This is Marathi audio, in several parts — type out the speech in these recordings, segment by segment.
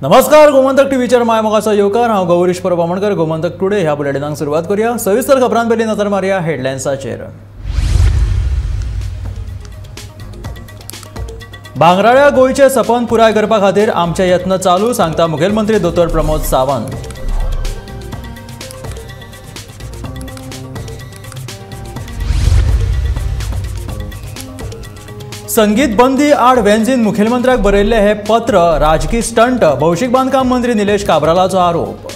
नमस्कार, गोमंतक टीव्हीचेर माय मोगाचो येवकार। हांव गौरीश परबामणकर। गोमंतक टुडे ह्या बुलेटिनाक सुरवात करूया। सविस्तर खबरां पयलीं नजर मारया हेडलायन्साचेर। भांगराळ्या गोंयचें सपन पुराय करपा खातीर आमचे यत्न चालू, सांगता मुखेलमंत्री दोतोर प्रमोद सावंत। संगीत बंदी आड वेंझीन मुखेलमंत्र्याक बरयल्ले हे पत्र राजकीय स्टंट, भौशीक बांदकाम मंत्री निलेश काब्रालाचो आरोप।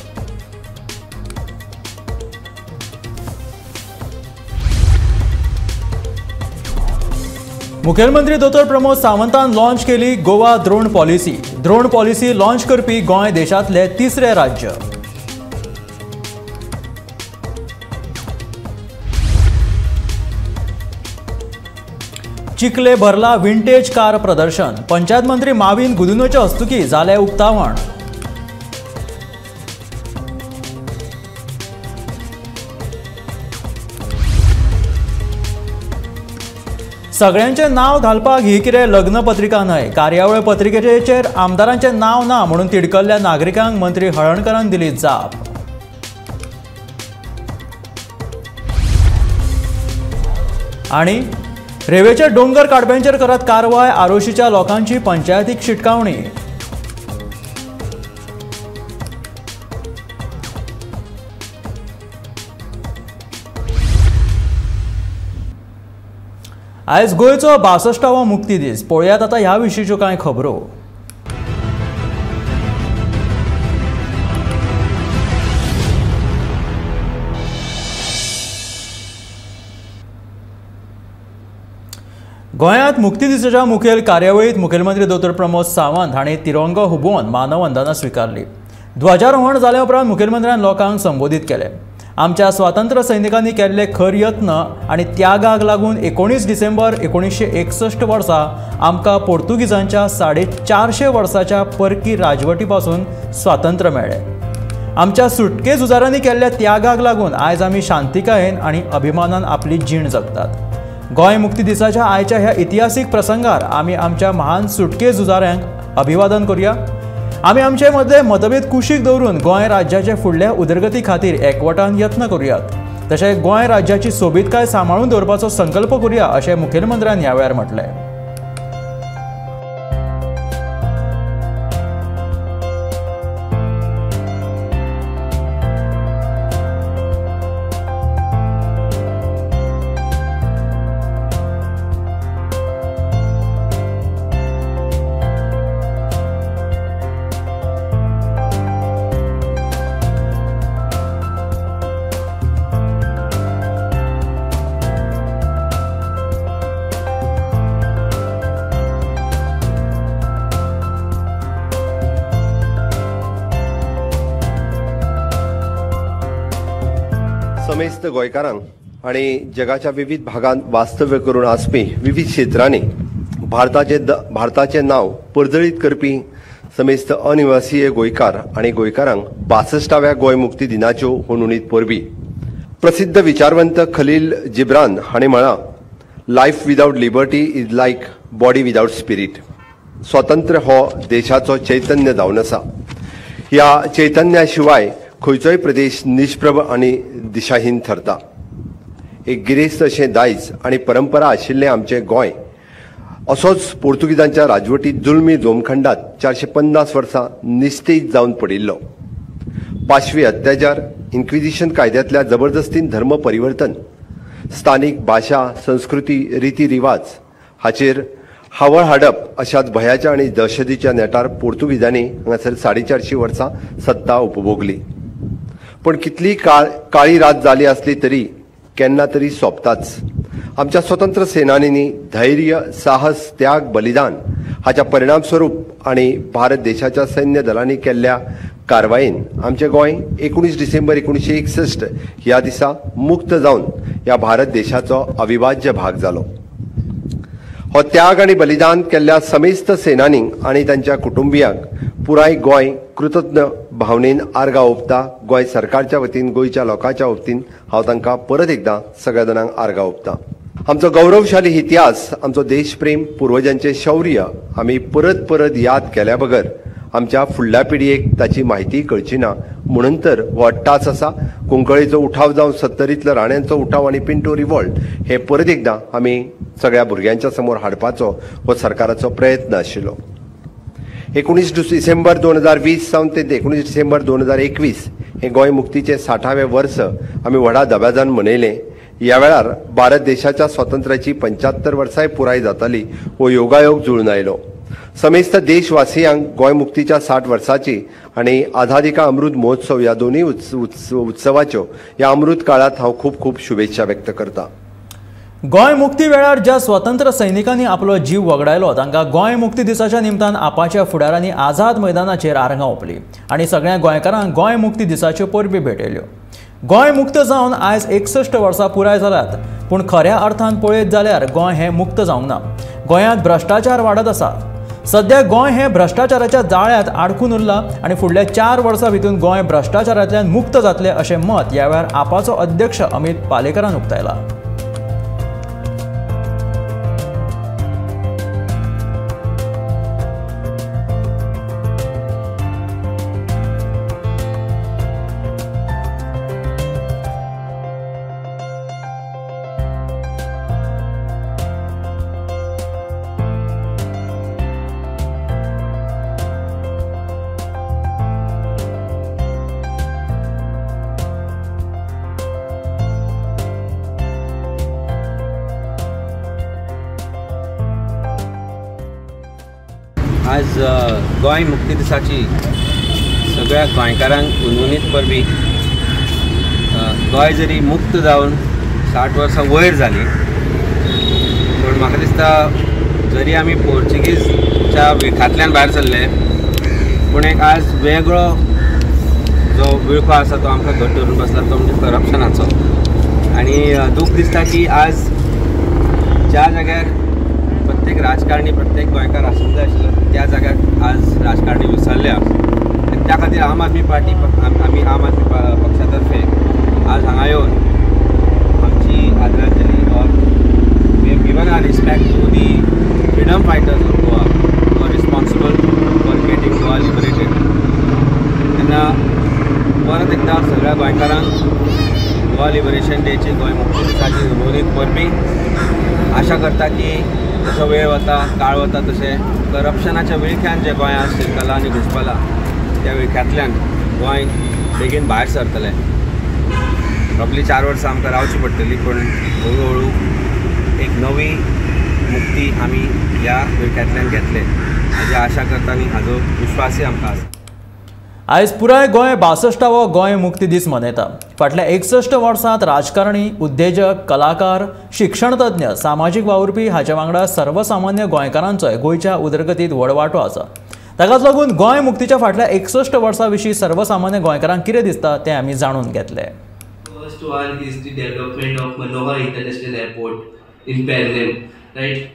मुखेलमंत्री दोतोर प्रमोद सावंतान लॉन्च केली Goa drone policy. Drone policy launch करपी गोंय देशांतले तिसरे राज्य। चिखले भरला विंटेज कार प्रदर्शन, पंचायत मंत्री माविन गुदिन्होचे हस्तुकी जाले उक्तावण। सगळ्यांचे नाव घालपाक ही कितें लग्न पत्रिका न्हय, कार्यावळ पत्रिकेचेर आमदारांचे नाव ना म्हणून तिडकल्ल्या नागरिकांक मंत्री हळर्णकरान दिली जाप। आणि रेवेचे डोंगर काडप्यांचेर करत कारवाय, आरोशीच्या लोकांची पंचायतीक शिटकावणी। आयज गोंयचो 62वा मुक्ती दीस। पळयात आतां ह्या विशींच्यो कांय खबरो। गोंयांत मुक्ती दिसाच्या मुखेल कार्यावळीत मुखेलमंत्री दोतोर प्रमोद सावंत हांणी तिरंगो हुबोवन मानवंदना स्विकारली। ध्वजारोहण जाल्या उपरांत मुखेलमंत्र्यान लोकांक संबोधीत केलें। आमच्या स्वातंत्र्य सैनिकांनी केल्ले खर यत्न आनी त्यागाक लागून 19 डिसेंबर 1961 वर्सा आमकां पोर्तुगीजांच्या 450 वर्सांच्या परकी राजवटी पासून स्वातंत्र्य मेळ्ळें। आमच्या सुटके झुजारांनी केल्ल्या त्यागाक लागून आयज आमी शांतिकायेन आनी अभिमानान आपली जीण जगतात। गोंय मुक्ती दिसाच्या आयच्या ह्या इतिहासीक प्रसंगार आमी आमच्या महान सुटके झुजाऱ्यांक अभिवादन करूया। आमी आमचे मदले मतभेद कुशीक दवरून गोंय राज्याचे फुडल्या उदरगती खातीर एकवटान यत्न करूयात। तशेंच गोंय राज्याची सोबीतकाय सांबाळून दवरपाचो संकल्प करूया अशें मुखेलमंत्र्यान ह्या वेळार म्हटलें। समेस्त गोंयकारांक आणि जगाच्या विविध भागांत वास्तव्य करून आसपी विविध क्षेत्रांनी भारताचे नाव परजळीत करपी समेस्त अनिवासी गोंयकार आणि गोंयकारांक 62व्या गोंय मुक्ती दिनाच्यो हुणुणीत परबीं। प्रसिद्ध विचारवंत खलील जिब्रान हांणी म्हळां, life without liberty is like body without spirit. स्वातंत्र्य हो देशाचो चैतन्य जावन आसा। ह्या चैतन्या शिवाय खंयचोय प्रदेश निष्प्रभ आणि दिशाहीन ठरता। एक गिरेस्त अशें दायज आणि परंपरा आशिल्लें आमचें गोंय असोच पोर्तुगीजांच्या राजवटीत जुलमी जोमखंडात 450 वर्सां निस्तेज जावन पडिल्लो। पाशवी अत्याचार, इन्क्विजिशन कायद्यातल्या जबरदस्तीन धर्म परिवर्तन, स्थानीक भाशा, संस्कृती, रिती रिवाज हाचेर हावळ हाडप अशाच भयाच्या आणि दहशतीच्या नेटार पोर्तुगीजांनी हांगासर 450 वर्सां सत्ता उपभोगली। पण कितली काळी रात जाली असली तरी केन्ना तरी सोंपताच। आमच्या स्वतंत्र सेनानींनी धैर्य, साहस, त्याग, बलिदान हाच्या परिणाम स्वरूप आणि भारत देशाच्या सैन्य दलांनी केल्ल्या कारवायेन आमचें गोंय 19 डिसेंबर 1961 ह्या दिसा मुक्त जावन ह्या भारत देशाचो अविभाज्य भाग जालो। हो त्याग आणि बलिदान केल्ल्या समेस्त सेनानींक आणि तांच्या कुटुंबियांक पुराय गोंय कृतज्ञ भावनेन आर्गां ओंपता। गोंय सरकारच्या वतीन, गोंयच्या लोकांच्या वतीन हांव तांकां परत एकदां सगळ्या जाणांक आर्गां ओंपता। आमचो गौरवशाली इतिहास, आमचो देशप्रेम, पुर्वजांचे शौर्य आमी परत परत याद केल्या बगर आमच्या फुडल्या पिढयेक ताची म्हायती कळची ना म्हणून तर हो अट्टास आसा. कुंकळेचो उठाव जावन 70तलो राण्यांचो उठाव आनी पिंटो रिवॉल्ट हे परत एकदां आमी सगळ्या भुरग्यांच्या समोर हाडपाचो हो सरकाराचो प्रयत्न आशिल्लो. 19 डिसेंबर 2020 सावन ते 19 डिसेंबर 2021 हे गोंय मुक्तीचे 60वें वर्स आमी व्हडा दबाजान मनयलें. ह्या वेळार भारत देशाच्या स्वातंत्र्याची 75 वर्सांय पुराय जाताली हो योगायोग जुळून आयलो. समेस्त देशवासियांक गोंय मुक्तीच्या 60 वर्सांची आनी आझादी का अमृत महोत्सव ह्या दोनूय उत्सवाच्यो ह्या अमृत काळात हांव खूब खूब शुभेच्छा व्यक्त करतां. गोंय मुक्ती वेळार ज्या स्वतंत्र सैनिकांनी आपलो जीव वगडायलो तांकां गोंय मुक्ती दिसाच्या निमतान आपाच्या फुडाऱ्यांनी आझाद मैदानाचेर आर्गां ओंपलीं आनी सगळ्या गोंयकारांक गोंय मुक्ती दिसाच्यो परबी भेटयल्यो. गोंय मुक्त जावन आयज 61 वर्सां पुराय जाल्यात, पूण खऱ्या अर्थान पळयत जाल्यार गोंय हें मुक्त जावंक ना. गोंयांत भ्रश्टाचार वाडत आसा. सध्या गोंय हें भ्रश्टाचाराच्या जाळ्यांत आडकून उरलां आनी फुडल्या 4 वर्सां भितर गोंय भ्रश्टाचारांतल्यान मुक्त जातलें अशें मत ह्या वेळार आपाचो अध्यक्ष अमित पालेकरान उक्तायला. आज गोंय मुक्ती दिसाची सगळ्या गोंयकारांक उनवणीत परबी. गोंय जरी मुक्त जावन 60 वर्सां वयर जाली, पूण म्हाका दिसता जरी आमी पोर्चुगीजच्या विळखांतल्यान भायर सरले, पूण एक आज वेगळो जो विळखो आसा तो आमकां घट धरून बसला, तो म्हणजे करप्शनाचो. आनी दूख दिसता की आज ज्या जाग्यार प्रत्येक राजकारणी प्रत्येक गोंयकार आसूंक जाय आशिल्लो त्या जाग्यार आज राजकारणी विसरल्या. आनी त्या खातीर आम आदमी पार्टी आमी आम आदमी पक्षातर्फे आज हांगा येवन आमची आदरांजली or we have given our respect to the freedom fighters of Goa who are responsible for getting Goa liberated. तेन्ना परत एकदां सगळ्या गोंयकारांक गोवा लिबरेशन डेची गोंय मुक्ती दिसाची उर्वरीत परबी. आशा करता की जसो वेळ वता काळ वता तशें करप्शनाच्या विळख्यान जे गोंयांत शिरकलां आनी घुसपलां त्या विळख्यांतल्यान गोंय बेगीन भायर सरतलें. प्रोब्ली 4 वर्सां आमकां रावची पडटली, पूण हळू हळू एक नवी मुक्ती आमी ह्या विळख्यांतल्यान घेतले हाजी आशा करता आनी हाजो विश्वासय आमकां आसा. आयज पुराय गोंय 62वो गोंय मुक्ती दीस मनयता. फाटल्या 61 वर्सांत राजकारणी, उद्देजक, कलाकार, शिक्षणतज्ञ, सामाजीक वावुरपी हाचे वांगडा सर्वसामान्य गोंयकारांचोय गोंयच्या उदरगतीत व्हड वांटो आसा. ताकाच लागून गोंय मुक्तीच्या फाटल्या 61 वर्सां विशीं सर्वसामान्य गोंयकारांक कितें दिसता तें आमी जाणून घेतले. First one is the development of Manohar International Airport in Pelham, right?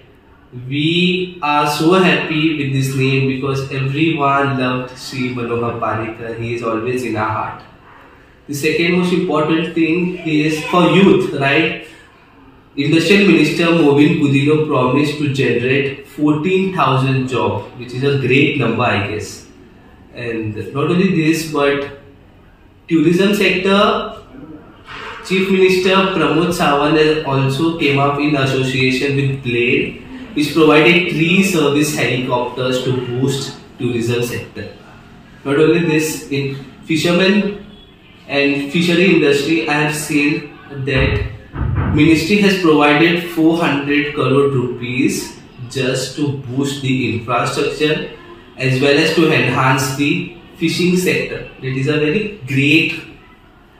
We are so happy with this name because everyone loved Sri Manohar Parrikar. He is always in our heart. The second most important thing is for youth, right? Industrial Minister Movin Kudino promised to generate 14,000 jobs, which is a great number, I guess. And not only this, but tourism sector, Chief Minister Pramod Sawant has also came up in association with Blade, which provided 3 service helicopters to boost tourism sector. Not only this, in fishermen and fishery industry, I have seen that Ministry has provided 400 crore rupees just to boost the infrastructure as well as to enhance the fishing sector. It is a very great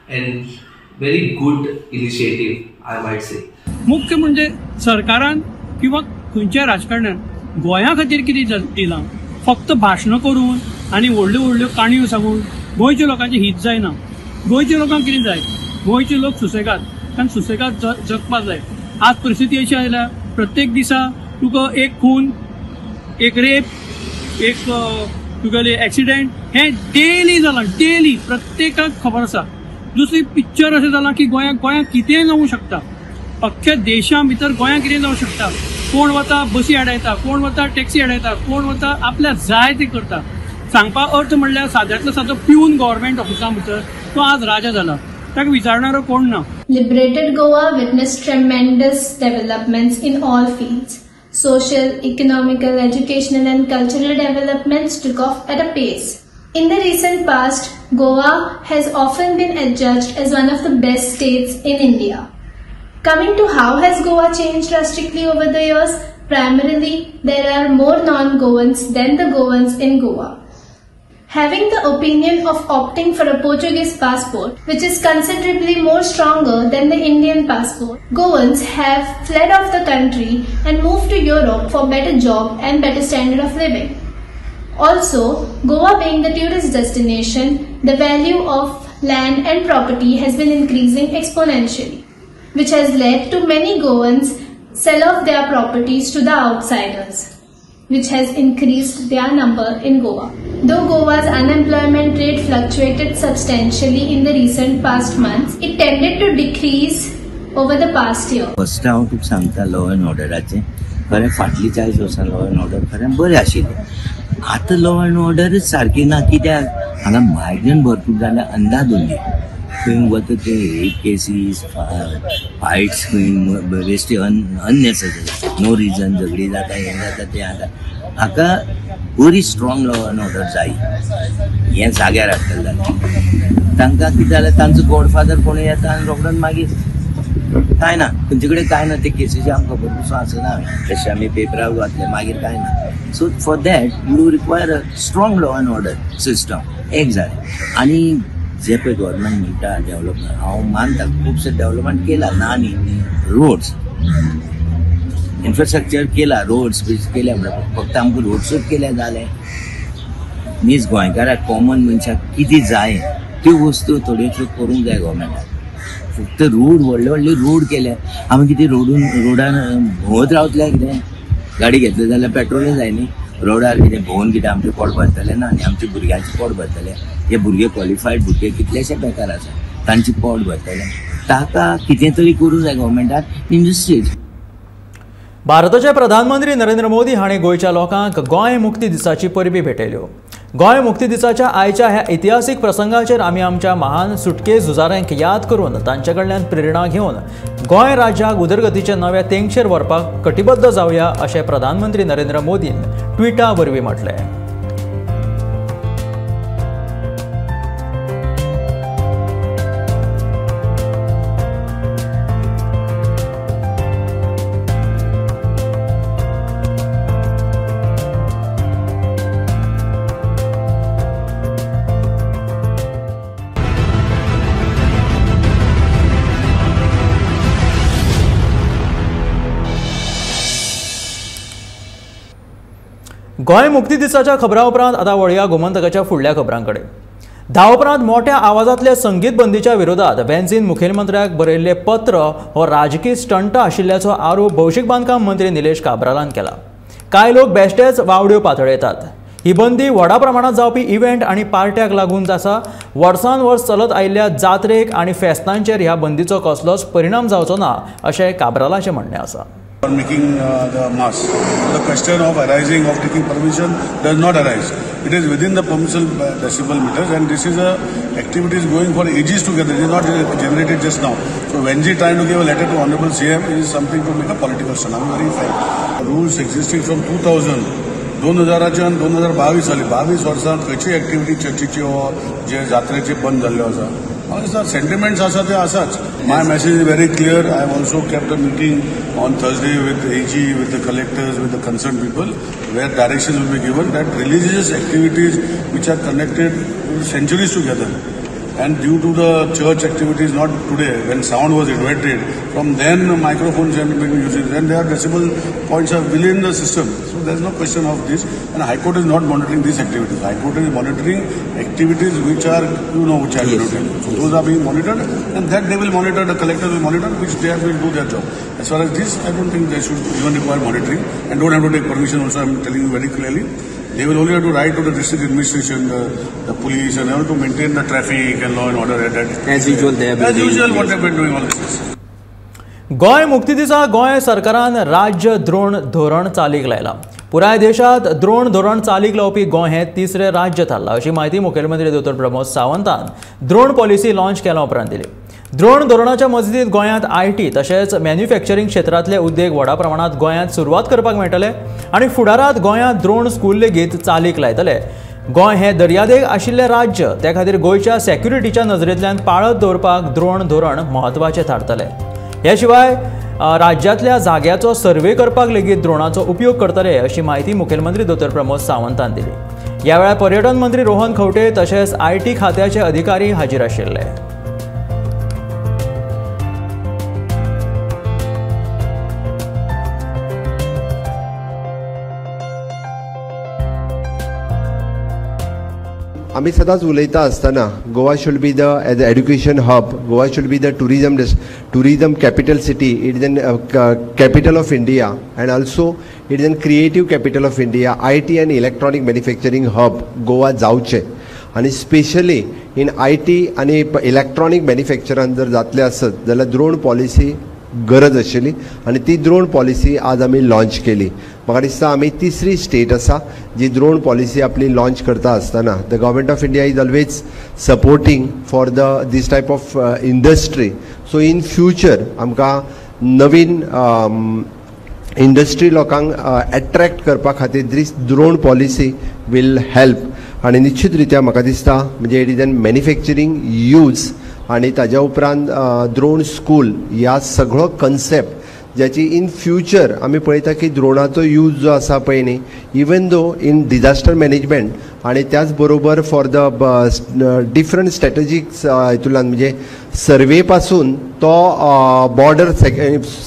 and very good initiative, I might say. मुख्य म्हणजे सरकारान किंवा खंयच्या राजकारण्यान गोंया खातीर कितें दिलां, फक्त भाशणां करून आनी व्हडल्यो व्हडल्यो काणयो सांगून गोंयच्या लोकांचें हित जायना. गोंयच्या लोकांक कितें जाय, गोंयचे लोक सुसेगाद तांकां सुसेगाद जगपाक जाय. आज परिस्थिती अशी आयल्या प्रत्येक दिसा तुका एक खून, एक रेप, एक तुगेले एक्सिडेंट हें डेली जालां, डेली प्रत्येकाक खबर आसा. दुसरी पिक्चर अशें जालां की गोंयांत कितेंय जावंक शकता. अख्ख्या देशा भितर गोंयांत कितें जावंक शकता. कोण वता बसी आडायता, कोण वता टॅक्सी आडायता, कोण वता आपल्या जाय ते करता. सांगपा अर्थ म्हणल्यार साद्यांतलो सादो पिवन गव्हर्मेंट ऑफिसा भितर तो आज राजा जाला, ताका विचारणारो कोण ना. Liberated Goa witnessed tremendous developments in all fields. Social, economical, educational and cultural developments took off at a pace. In the recent past, Goa has often been adjudged as one of the best states in India. Coming to how has Goa changed drastically over the years, primarily there are more non-Goans than the Goans in Goa. Having the opinion of opting for a Portuguese passport, which is considerably more stronger than the Indian passport, Goans have fled off the country and moved to Europe for better job and better standard of living. Also, Goa being the tourist destination, the value of land and property has been increasing exponentially, which has led to many Goans sell off their properties to the outsiders, which has increased their number in Goa. Though Goa's unemployment rate fluctuated substantially in the recent past months, it tended to decrease over the past year. First हांव तुका सांगता लॉ एंड ऑर्डराचें खरें फाटलीं 40 वर्सां लॉ एंड ऑर्डर खरें बरें आशिल्लें. आतां लॉ एंड ऑर्डरच सारकी ना. कित्याक हांगा मायग्रंट भरपूर जाल्यार अंधाधुंदी खंय वता ते रेप केसीस, फायट्स खंय बेश्टे अननेसेसरी नो रिजन झगडी जाता, हें जाता तें जाता. हाका बरी स्ट्रॉंग लॉ एंड ऑर्डर जाय. हें जाग्यार हाडटलें जाल्यार तांकां कितें जाल्यार तांचो गॉडफादर कोण येता आनी रोखडोच मागीर काय ना, खंयचे कडेन काय ना, ते केसीचे आमकां खबर पसून आसना. तशें आमी पेपरार घातले मागीर काय ना. So for that you require a strong law end order system एक जाय. आनी जे पळय गव्हर्मेंट म्हणटा डेव्हलपमेंट, हांव मानता खुबशें डेव्हलपमेंट केला ना न्ही. रोड्स इन्फ्रास्ट्रक्चर केला, रोड्स बीच केल्या, फक्त आमकां रोड्सूच केल्या जालें. मीच गोंयकाराक कॉमन मनशाक कितें जाय त्यो वस्तू थोड्योश्यो करूंक जाय गव्हर्मेंटाक. फक्त रोड व्हडले व्हडले रोड केल्या. आमी कितें रोडान भोंवत रावतले कितें? गाडी घेतली जाल्यार पेट्रोलूय जाय न्ही. रोडार कितें भोंवन कितें आमचें पोट भरतलें ना आनी आमच्या भुरग्यांचें पोट भरतलें. हे भुरगे क्वॉलिफायड भुरगे कितलेशे बेकार आसा, तांचें पोट भरतलें. ताका कितें तरी करूंक जाय गव्हर्मेंटान. इंडस्ट्रीज. भारताचे प्रधानमंत्री नरेंद्र मोदी हांणी गोंयच्या लोकांक गोंय मुक्ती दिसाची परबी भेटयल्यो. गोंय मुक्ती दिसाच्या आयच्या ह्या इतिहासीक प्रसंगाचेर आमी आमच्या महान सुटके झुजाऱ्यांक याद करून तांचे कडल्यान प्रेरणा घेवन गोंय राज्याक उदरगतीचे नव्या तेंगशेर व्हरपाक कटिबद्ध जावया अशें प्रधानमंत्री नरेंद्र मोदीन ट्विटा वरवीं म्हटलें. गोंय मुक्ती दिसाच्या खबरां उपरांत आतां वळया गोमंतकाच्या फुडल्या खबरांकडे. धा उपरांत मोठ्या आवाजांतल्या संगीत बंदीच्या विरोधात वेन्सीन मुखेलमंत्र्याक बरयल्लें पत्र हो राजकीय स्टंट आशिल्ल्याचो आरोप भौशीक बांदकाम मंत्री निलेश काब्रालान केला. कांय लोक बेश्टेच वावड्यो पातळयतात. ही बंदी व्हडा प्रमाणांत जावपी इव्हेंट आनी पार्ट्याक लागून आसा. वर्सान वर्स चलत आयिल्ल्या जात्रेक आनी फेस्तांचेर ह्या बंदीचो कसलोच परिणाम जावचो ना अशें काब्रालाचें म्हणणें आसा. For making the mass, the question of arising of taking permission does not arise. It is within the permissible decibel meters, and this is a activity is going for ages together. It is not generated just now. So when he trying to give a letter to Honorable CM, it is something to make a political stand. I am very frank. Rules existing from 2000. 2000 and 2022 साली 22 वर्सां खंयची एक्टिविटी चर्चीची हो जे जात्रेचे बंद जाल्ल्यो आसा. Sentiments आसा ते आसाच. My message is very clear. I have also kept a meeting on Thursday with AG, with the collectors, with the concerned people, where directions will be given that religious activities which are connected centuries together, and due to the church activities, not today, when sound was invented, from then microphones have been used, and there are decibel points are within the system. So there is no question of this, and High Court is not monitoring these activities. High Court is monitoring activities which are, which are monitored. So those are being monitored, and that they will monitor, the collectors will monitor, which they will do their job. As far as this, I don't think they should even require monitoring, and don't have to take permission also, I am telling you very clearly. They will only have to write to the district administration, the police, and have to maintain the traffic and law and order at that. As usual, they have been as usual, what they have been doing all this. Goa मुक्ती दिसा गोंय सरकारान राज्य द्रोण धोरण चालीक लायला. पुराय देशात ड्रोन धोरण चालीक लावपी गोंय हें तिसरें राज्य थारलां अशी माहिती मुखेलमंत्री दोतोर प्रमोद सावंतान ड्रोन पॉलिसी लॉन्च केल्या उपरांत दिली. ड्रोन धोरणाच्या मजतीत गोंयांत IT तशेंच मॅन्युफॅक्चरिंग क्षेत्रांतले उद्देग व्हडा प्रमाणांत गोंयांत सुरवात करपाक मेळटले आनी फुडारांत गोंयांत ड्रोन स्कूल लेगीत चालीक लायतले. गोंय हें दर्यादेग आशिल्लें राज्य ते खातीर गोंयच्या सॅक्युरिटीच्या नजरेंतल्यान पाळत दवरपाक ड्रोन धोरण म्हत्वाचें थारतलें. ह्या शिवाय राज्यांतल्या जाग्याचो सर्वे करपाक लेगीत ड्रोनाचो उपयोग करतले अशी माहिती मुखेलमंत्री दोतोर प्रमोद सावंतान दिली. ह्या वेळार पर्यटन मंत्री रोहन खंवटे तशेंच IT खात्याचे अधिकारी हाजीर आशिल्ले. आमी सदांच उलयता आसतना Goa should be the as a education hub, Goa should be the tourism capital city, it is N capital of India and also it is N creative capital of India. IT end electronic manufacturing hub Goa जावचें आनी स्पेशली इन IT आनी इलेक्ट्रॉनिक मॅन्युफॅक्चरान जर जातलें आसत जाल्यार ड्रोन पॉलिसी गरज आशिल्ली आनी ती ड्रोन पॉलिसी आज आमी लॉन्च केली. म्हाका दिसता आमी तिसरी स्टेट आसा जी ड्रोन पॉलिसी आपली लॉन्च करता आसतना the government of India is always supporting for these type of industry. So in future आमकां नवीन इंडस्ट्री लोकांक एट्रॅक्ट करपा खातीर these drone policy will help आनी निश्चित रित्या म्हाका दिसता म्हणजे it is an manufacturing use आनी ताज्या उपरांत ड्रोन स्कूल ह्या सगळो कन्सेप्ट ज्याची इन फ्युचर आमी पळयता की ड्रोनाचो यूज जो आसा पळय न्ही, even though in disaster management आनी त्याच बरोबर फॉर द डिफरंट स्ट्रॅटेजीक हितूंतल्यान म्हणजे सर्वे पासून तो बॉर्डर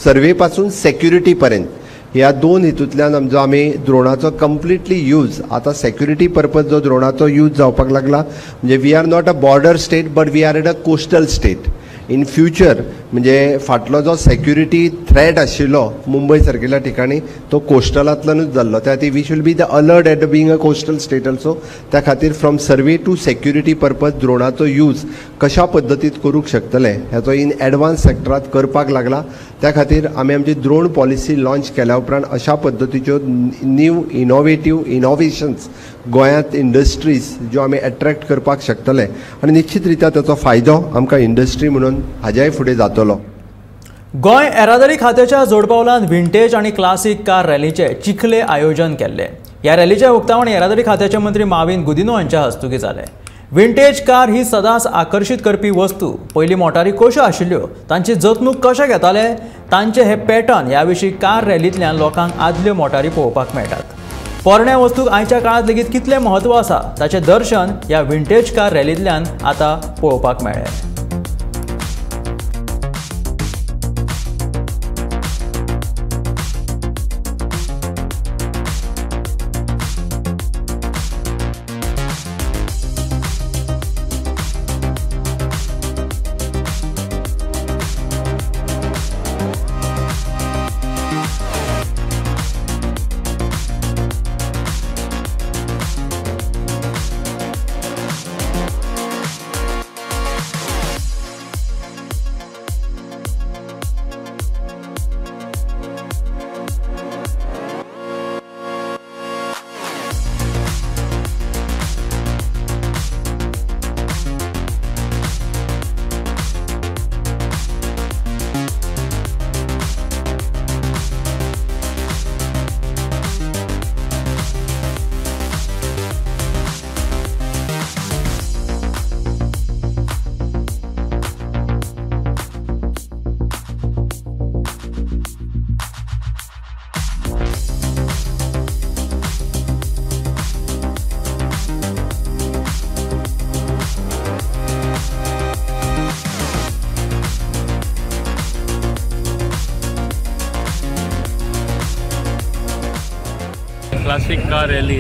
सर्वे पासून सेक्युरिटी पर्यंत ह्या दोन हितूंतल्यान जो आमी ड्रोनाचो कंप्लिटली यूज आतां सेक्युरिटी पर्पज जो ड्रोनाचो यूज जावपाक लागला म्हणजे we are not a border state but we are at a coastal state. In future म्हणजे फाटलो जो सेक्युरिटी थ्रेट आशिल्लो मुंबय सारकिल्या ठिकाणी तो कोस्टलांतल्यानूच जाल्लो. त्या खातीर we should be the alert at being a coastal state also. त्या खातीर from survey to security purpose ड्रोनाचो यूज कशा पद्दतीत करूंक शकतले ह्याचो इन एडवान्स सेक्टरांत करपाक लागला. त्या खातीर आमी आमची ड्रोन पॉलिसी लॉन्च केल्या उपरांत अशा पद्दतीच्यो न्यू इनोव्हेशन्स गोंयांत इंडस्ट्रीज ज्यो आमी एट्रॅक्ट करपाक शकतले आनी निश्चित रित्या ताचो फायदो आमकां इंडस्ट्री म्हणून हाज्याय फुडें जातलो. गोंय येरादारी खात्याच्या जोडपावलांत विंटेज आनी क्लासीक कार रॅलीचे चिखले आयोजन केल्ले. ह्या रॅलीचे उक्तावण येरादारी खात्याचे मंत्री माविन गुदिनो हांच्या हस्तुकी जालें. विंटेज कार ही सदांच आकर्शीत करपी वस्तू. पयलीं मोटारी कश्यो आशिल्ल्यो, तांची जतणूक कशें घेताले, तांचे हे पॅटर्न ह्या विशीं कार रॅलींतल्यान लोकांक आदल्यो मोटारी पळोवपाक मेळटात. पोरण्या वस्तूक आयच्या काळांत लेगीत कितलें म्हत्व आसा ताचें दर्शन ह्या विंटेज कार रॅलींतल्यान आतां पळोवपाक मेळ्ळें. Classic car rally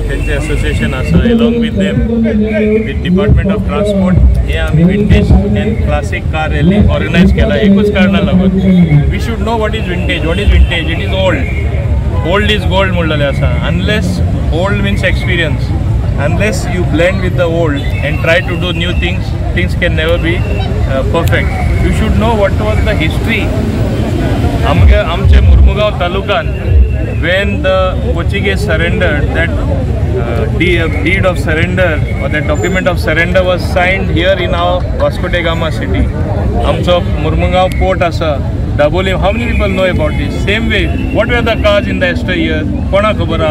त्यांचे असोसिएशन आसा along with them with Department of Transport हे आमी vintage and classic car rally organize केला एकूच कारणां लागून. We should know what is vintage. It is old is gold म्हणलेले आसा. Unless old means experience, unless you blend with the old and try to do new things can never be perfect. You should know what was the history. आमचे Mormugao तालुकान when the Portuguese surrendered, that deed of surrender or that document of surrender was signed here in our Vasco da Gama city. Amcho Murmungaon port asa, Dabolim. How many people know about this? Same way, what were the cars in the yesteryear? Kona khabara.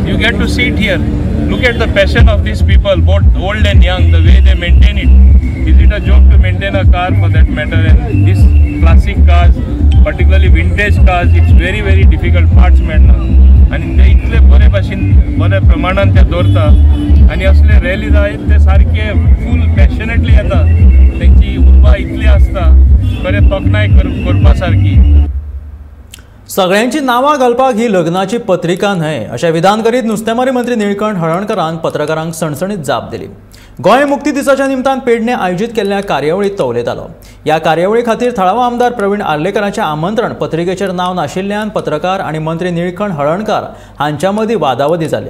You get to see it here. Look at the passion of these people, both old and young, the way they maintain it. Is it a joke to maintain a car for that matter? And these classic cars, particularly vintage cars, it's very, very difficult parts मेळना आणि ते इतले बरे भाशेन बऱ्या प्रमाणात ते दवरता आणि असले रॅलीज आहेत ते सारखे फूल पॅशनेटली येता त्यांची उर्बा इतली आसता खरें तोखणाय करपा सारकी. सगळ्यांची नावां घालपाक ही लग्नाची पत्रिका न्हय अशें विधान करीत नुस्तेमारी मंत्री निळकंठ हळर्णकरान पत्रकारांक सणसणीत जाप दिली. गोंय मुक्ती दिसाच्या निमतान पेडणे आयोजीत केल्ल्या कार्यावळीत तो उलयतालो. ह्या कार्यावळी खातीर थळावो आमदार प्रवीण आर्लेकरांचें आमंत्रण पत्रिकेचेर नांव नाशिल्ल्यान पत्रकार आनी मंत्री निळकंठ हळर्णकार हांच्या मदीं वादावादी जाली.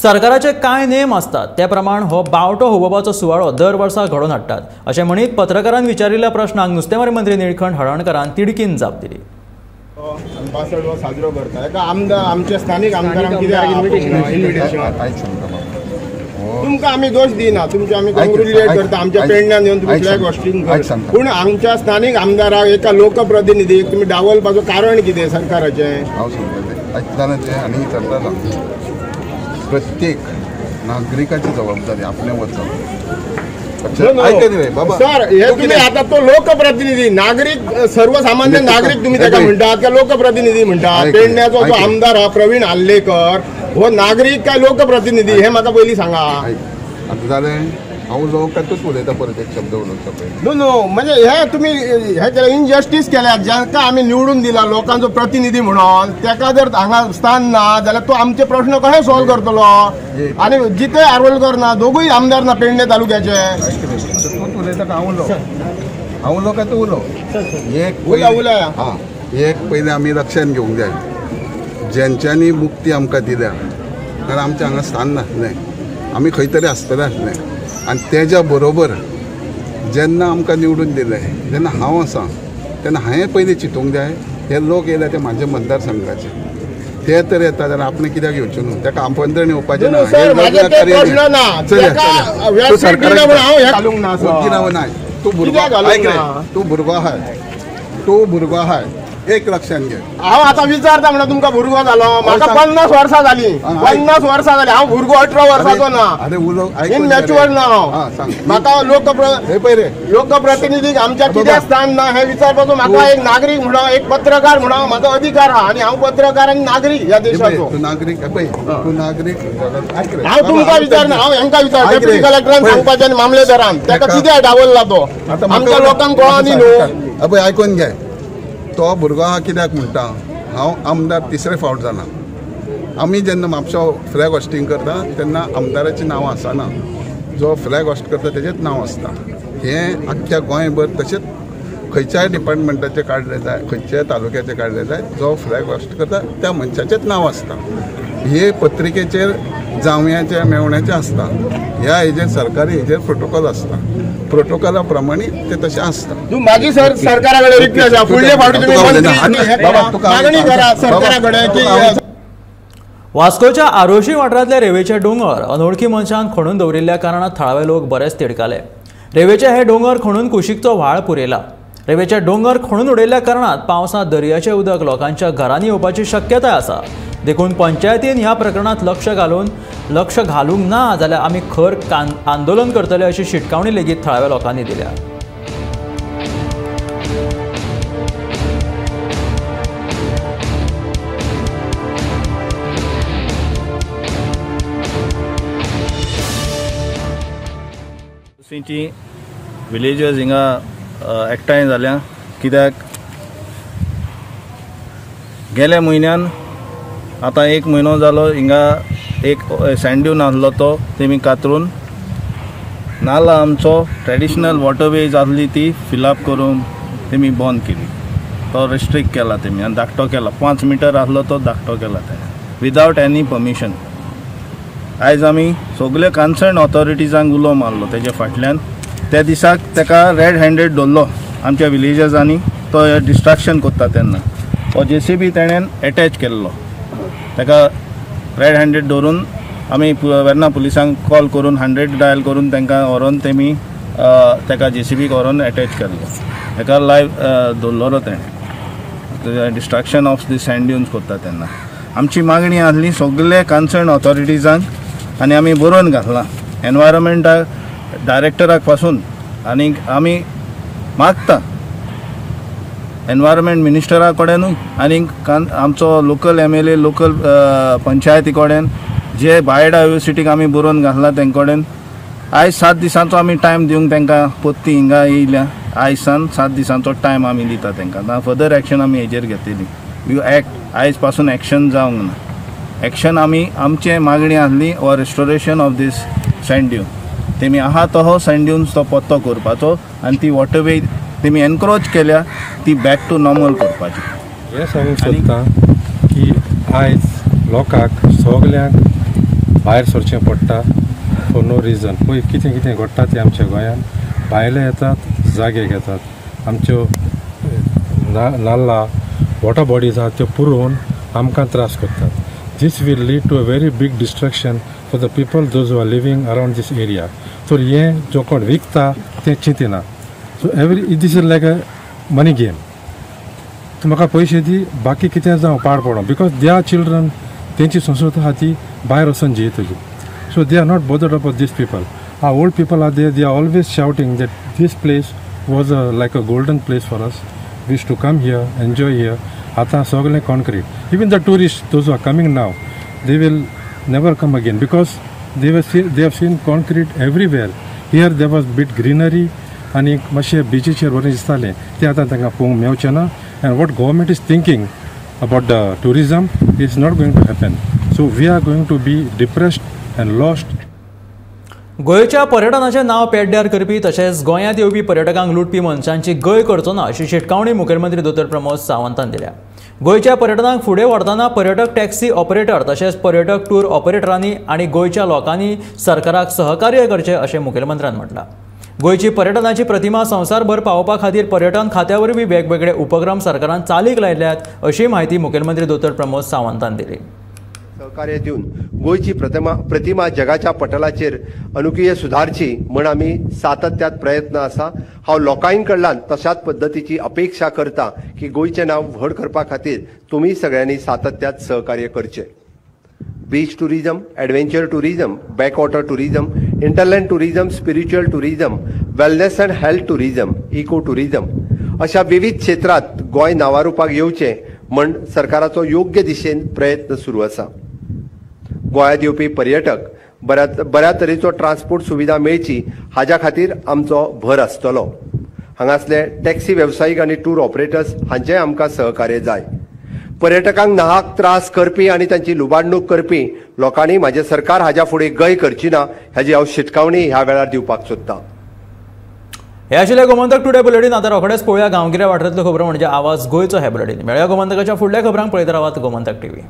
सरकाराचे कांय नेम आसतात ते प्रमाण हो बावटो हुबोवपाचो सुवाळो दर वर्सा घडोवन हाडटात अशें म्हणीत पत्रकारान विचारिल्ल्या प्रश्नाक नुस्तेमारी मंत्री निळकंठ हळर्णकरान तिडकीन जाप दिली. अंबासडर साजरो करता एका आमदार आमचे स्थानिक आमदारांक कित्याक इन्विटेशन तुमकां आमी दोश दिना तुमचे आमी कॉंग्रेच्युलेट करता आमच्या पेडण्यान येवन तुमी फ्लॅग होस्टिंग करता पूण आमच्या स्थानिक आमदाराक एका लोकप्रतिनिधीक तुमी डावलपाचो कारण कितें सरकाराचें? हांव सांगता आयकतानाचें आनी करतालो प्रत्येक नागरिकाची जबाबदारी आपणें वचप. सर हे तुम्ही आता तो लोकप्रतिनिधी नागरिक सर्वसामान्य नागरिक तुम्ही ताका म्हणटात काय लोकप्रतिनिधी म्हणटात? पेडण्याचो जो आमदार हा प्रवीण आर्लेकर हो नागरिक काय लोकप्रतिनिधी हे म्हाका पयलीं सांगा. आतां जालें हांव लोकांतूच उलयता परत एक शब्द उलोवचो पयलीं. नो म्हणजे हे तुमी हे केलें इनजस्टीस केल्या जांकां आमी निवडून दिला लोकांचो प्रतिनिधी म्हणून ताका जर हांगा स्थान ना जाल्यार तो आमचे प्रश्न कशे सॉल्व करतलो? आनी जितेय आर्वलकर ना दोगूय आमदार ना पेडणे तालुक्याचे. तूं उलयता हांव लोकांचो उलो एक पयलीं आमी लक्षांत घेवंक जाय ज्यांच्यांनी मुक्ती आमकां दिल्या कारण आमच्या हांगा स्थान नासलें आमी खंय तरी आसतले आसलें आनी तेज्या बरोबर जेन्ना आमकां निवडून दिलें जेन्ना हांव आसां तेन्ना हांवें पयलीं चिंतूंक जाय हे लोक येयले ते म्हाज्या मतदारसंघाचे ते तर येता जाल्यार आपणें कित्याक येवचें न्हू ताका आमंत्रण येवपाचें ना. तूं भुरगो आहाय एक लक्षांत घे हांव आतां विचारता म्हणून तुमकां भुरगो जालो म्हाका 50 वर्सां जालीं 50 वर्सां जालीं हांव भुरगो 18 वर्साचो ना इन मॅच्युअर ना हांव म्हाका लोकप्रतिनिधीक आमच्या कित्याक स्थान ना हे विचारपाचो म्हाका एक नागरीक म्हणून एक पत्रकार म्हणून म्हाका अधिकार आहा आनी हांव पत्रकार आनी नागरीक ह्या देशाचो नागरीक हांव तुमकां विचारना हांव हेंकां विचार डेप्युटी कलेक्टरान सांगपाचें आनी मामलेदारान ताका कित्याक डावल्ला तो आमच्या लोकांक कळना न्हू. पळय आयकून घे तो भुरगो हा कित्याक म्हणटा हांव आमदार तिसरे फावट जाला. आमी जेन्ना म्हापशा फ्लॅग होस्टिंग करता तेन्ना आमदाराचीं नांवां आसना जो फ्लॅग होस्ट करता तेजेंच नांव आसता. हें आख्ख्या गोंयभर तशेंच खंयच्याय डिपार्टमेंटाचें काडलें जाय खंयच्याय तालुक्याचें काडलें जाय जो फ्लॅग होस्ट करता त्या मनशाचेंच नांव आसता. हे पत्रिकेचेर जावयाचें मेवण्याचें आसता ह्या हेजेर सरकारी हेजेर प्रोटोकॉल आसता प्रोटोकॉला प्रमाणे ते तशें आसता. माझी सरकारा कडेन रिक्वेस्ट आसा फुडले फावटी तुमी मागणी करा सरकारा कडेन की वास्कोच्या आरोशी वाठारांतले रेवेचे दोंगर अनवळखी मनशान खणून दवरिल्ल्या कारणान थळावे लोक बरेच तिडकाले. रेवेचे हे दोंगर खणून कुशीकचो व्हाळ पुरयला. रेवेचे दोंगर खणून उडयल्ल्या कारणान पावसांत दर्याचें उदक लोकांच्या घरांनी येवपाची शक्यताय आसा. देखून पंचायतीन ह्या प्रकरणात लक्ष घालूंक ना जाल्यार आमी खर आंदोलन करतले अशी शिटकावणी लेगीत थळाव्या लोकांनी दिल्या. विलेजर्स हिंगा एकठांय जाल्या कित्याक गेल्या म्हयन्यान आतां 1 म्हयनो जालो हिंगा एक सँड्यून आसलो तो तेमी कातरून नाला आमचो ट्रेडिशनल वॉटरवेज आसली ती फिलअप करून तेमी बंद केली. तो रिस्ट्रिक्ट केला तेमी आनी धाकटो केला 5 मिटर आसलो तो धाकटो केला तेणे विदावट एनी परमिशन. आयज आमी सगळे कन्सर्न ऑथॉरिटीजांक उलो मारलो तेजे फाटल्यान त्या दिसाक ताका रेड हँडेड दवरलो आमच्या विलेजर्सांनी तो डिस्ट्रॅक्शन करता तेन्ना तो JCB तेणेन एटॅच केल्लो ताका रेड हँडेड दवरून आमी वेर्ना पुलिसांक कॉल करून 100 डायल करून तांकां व्हरोन तेमी ताका JCBक व्हरोन अटॅच केल्लो. ताका लायव दवरलो तेणें destruction of the sand dunes करता तेन्ना. आमची मागणी आसली सगळे कन्सर्न ऑथॉरिटीजांक आनी आमी बरोवन घातला एनवायरमेंटाक डायरेक्टराक पासून आनी आमी मागता एनवायरमेंट मिनिस्टरा कडेनूय आनी आमचो लोकल MLA लोकल पंचायती कडेन जे बायोडायवर्सिटीक आमी बरोवन घातला तेंचे कडेन आयज 7 दिसांचो आमी टायम दिवंक तांकां पोत्ती हिंगा येयल्या. आयज सान 7 दिसांचो टायम आमी दिता तांकां. फर्दर एक्शन आमी हेजेर घेतलेली. यू एक्ट आयज पासून एक्शन जावंक ना. एक्शन आमी आमचे मागणी आसली or restoration of these sand dune. तेमी आहा तो सँड ड्यून्स तो पत्तो करपाचो आनी ती वॉटरवे तेमी एनकरेज केल्या ती बॅक टू नॉर्मल करपाची. हें सांगूंक सोदता की आयज लोकांक सगल्यांक भायर सरचें पडटा फॉर नो रिजन. पळय कितें कितें घडटा तें आमच्या गोंयांत. भायले येतात जागे घेतात. आमच्यो नाल्ला वॉटर बॉडीज आहात त्यो पुरोवन आमकां त्रास करतात. This will lead to a very big destruction for the people those who are living around this area. So हें जो कोण विकता तें चिंतिना. So this is like a money game. तूं म्हाका पयशे दी बाकी कितें जावं पाड पडो बिकॉज दे आर चिल्ड्रन तेंची संस्कृती आहा ती भायर वचून जियेतली. So they are not bothered about these people. Our old people are there. They are always shouting that this place was like a golden place for us. We used to come here, enjoy here. Ata sogle concrete. Even the tourists, those who are coming now, they will never come again because they have seen concrete everywhere. Here there was bit greenery and mashe beaches here istale. Te ata tanga pong meuchana. And what government is thinking about the tourism is not going to happen. So we are going to be depressed and lost. गोंयच्या पर्यटनाचें नांव पेड्ड्यार करपी तशेंच गोंयांत येवपी पर्यटकांक लुटपी मनशांची गय करचो ना अशी शिटकावणी मुखेलमंत्री दोतोर प्रमोद सावंतान दिल्या. गोंयच्या पर्यटनाक फुडें व्हरतना पर्यटक टॅक्सी ऑपरेटर तशेंच पर्यटक टूर ऑपरेटरांनी आनी गोंयच्या लोकांनी सरकाराक सहकार्य करचें अशें मुखेलमंत्र्यान म्हटलां. गोंयची पर्यटनाची प्रतिमा संवसारभर पावोवपा खातीर पर्यटन खात्या वरवीं वेगवेगळे उपक्रम सरकारान चालीक लायल्यात अशी माहिती मुखेलमंत्री दोतोर प्रमोद सावंतान दिली. सहकार्य दिवन गोंयची प्रतिमा जगाच्या पटलाचेर अनुकीय सुधारची म्हण आमी सातत्यात प्रयत्न आसा. हांव लोकां कडल्यान तशाच पद्दतीची अपेक्षा करता की गोंयचें नांव व्हड करपा खातीर तुमी सगळ्यांनी सातत्यात सहकार्य करचें. Beach tourism, adventure tourism, backwater tourism, hinterland tourism, spiritual tourism, wellness and health tourism, eco tourism अशा विविध क्षेत्रांत गोंय नावारूपाक येवचें म्हण सरकाराचो योग्य दिशेन प्रयत्न सुरू आसा. गोंयांत येवपी पर्यटक बऱ्या तरेचो ट्रान्सपोर्ट सुविधा मेळची हाच्या खातीर आमचो भर आसतलो. हांगासले टॅक्सी वेवसायीक आनी टूर ऑपरेटर्स हांचेंय आमकां सहकार्य जाय. पर्यटकांक नाहक त्रास करपी आनी तांची लुबाडणूक करपी लोकांनी म्हाजें सरकार हाच्या फुडें गय करची ना हाची हांव शिटकावणी ह्या वेळार दिवपाक सोदतां. हे आशिल्लें गोमंतक टुडे बुलेटीन. आतां रोखडेच पळोवया गांवगिऱ्या वाठारांतल्यो खबरो म्हणजे आवाज गोंयचो हे बुलेटीन. मेळ्या गोमंतकाच्या फुडल्या खबरांक पळयत रावात गोमंतक TV.